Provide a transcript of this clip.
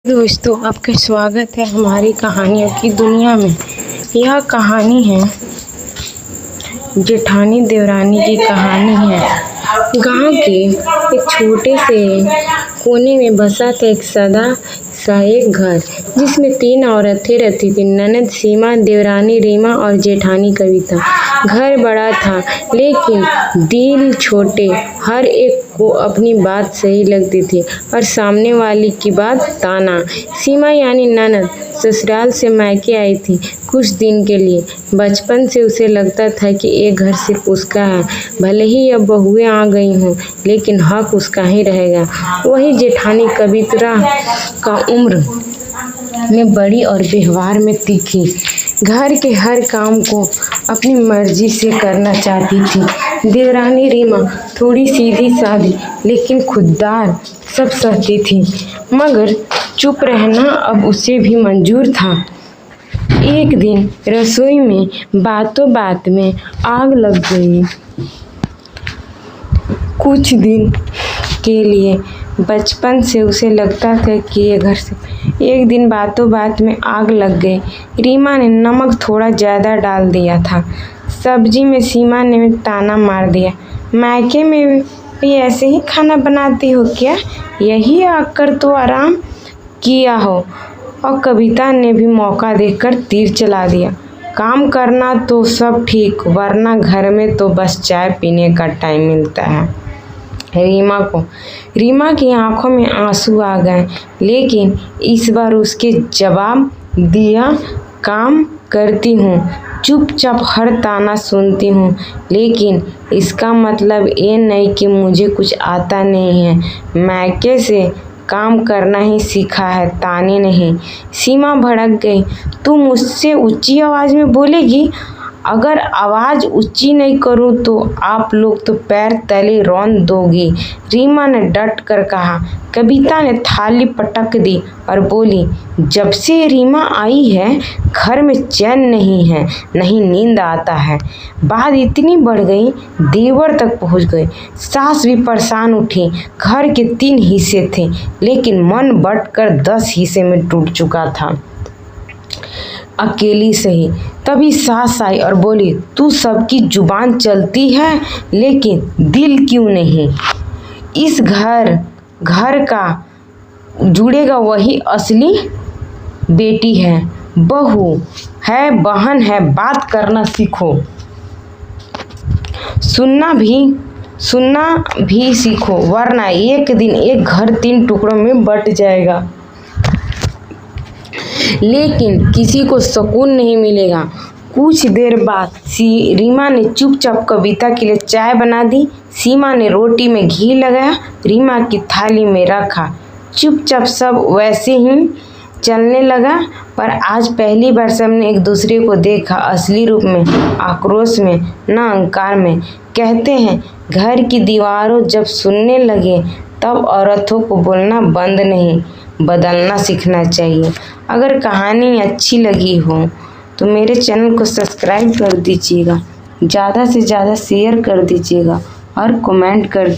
दोस्तों, आपका स्वागत है हमारी कहानियों की दुनिया में। यह कहानी है जेठानी देवरानी की कहानी है। गांव के एक छोटे से कोने में बसा था एक सादा सा एक घर, जिसमें 3 औरतें रहती थीं। ननद सीमा, देवरानी रीमा और जेठानी कविता। घर बड़ा था लेकिन दिल छोटे। हर एक को अपनी बात सही लगती थी और सामने वाली की बात ताना। सीमा यानी ननद ससुराल से मायके आई थी कुछ दिन के लिए। बचपन से उसे लगता था कि एक घर सिर्फ उसका है, भले ही अब बहुएं आ गई हों, लेकिन हक उसका ही रहेगा। वही जेठानी कविता का उम्र में बड़ी और व्यवहार में तीखी। घर के हर काम को अपनी मर्जी से करना चाहती थी। देवरानी रीमा थोड़ी सीधी सादी लेकिन खुददार, सब सहती थी, मगर चुप रहना अब उसे भी मंजूर था। एक दिन रसोई में बातों बात में आग लग गई। कुछ दिन के लिए बचपन से उसे लगता था कि ये घर से। एक दिन बातों बात में आग लग गई। रीमा ने नमक थोड़ा ज़्यादा डाल दिया था सब्जी में। सीमा ने ताना मार दिया, मायके में भी ऐसे ही खाना बनाती हो क्या? यही आकर तो आराम किया हो। और कविता ने भी मौका देखकर तीर चला दिया, काम करना तो सब ठीक, वरना घर में तो बस चाय पीने का टाइम मिलता है। रीमा की आंखों में आंसू आ गए, लेकिन इस बार उसके जवाब दिया, काम करती हूँ, चुपचाप हर ताना सुनती हूँ, लेकिन इसका मतलब ये नहीं कि मुझे कुछ आता नहीं है। मायके से काम करना ही सीखा है, ताने नहीं। सीमा भड़क गई, तू मुझसे ऊंची आवाज में बोलेगी? अगर आवाज ऊंची नहीं करूं तो आप लोग तो पैर तले रौंद दोगी, रीमा ने डट कर कहा। कविता ने थाली पटक दी और बोली, जब से रीमा आई है घर में चैन नहीं है, नहीं नींद आता है। बात इतनी बढ़ गई देवर तक पहुंच गई। सास भी परेशान उठी। घर के 3 हिस्से थे, लेकिन मन बंटकर 10 हिस्से में टूट चुका था, अकेली सही। तभी सास आई और बोली, तू सबकी जुबान चलती है लेकिन दिल क्यों नहीं? इस घर का जुड़ेगा वही असली बेटी है, बहू है, बहन है, बात करना सीखो, सुनना भी सीखो, वरना एक दिन एक घर 3 टुकड़ों में बंट जाएगा। लेकिन किसी को सुकून नहीं मिलेगा। कुछ देर बाद रीमा ने चुपचाप कविता के लिए चाय बना दी। सीमा ने रोटी में घी लगाया, रीमा की थाली में रखा। चुपचाप सब वैसे ही चलने लगा। पर आज पहली बार सबने एक दूसरे को देखा असली रूप में, आक्रोश में, न अहंकार में। कहते हैं घर की दीवारों जब सुनने लगे तब औरतों को बोलना बंद नहीं, बदलना सीखना चाहिए। अगर कहानी अच्छी लगी हो तो मेरे चैनल को सब्सक्राइब कर दीजिएगा, ज़्यादा से ज़्यादा शेयर कर दीजिएगा और कमेंट कर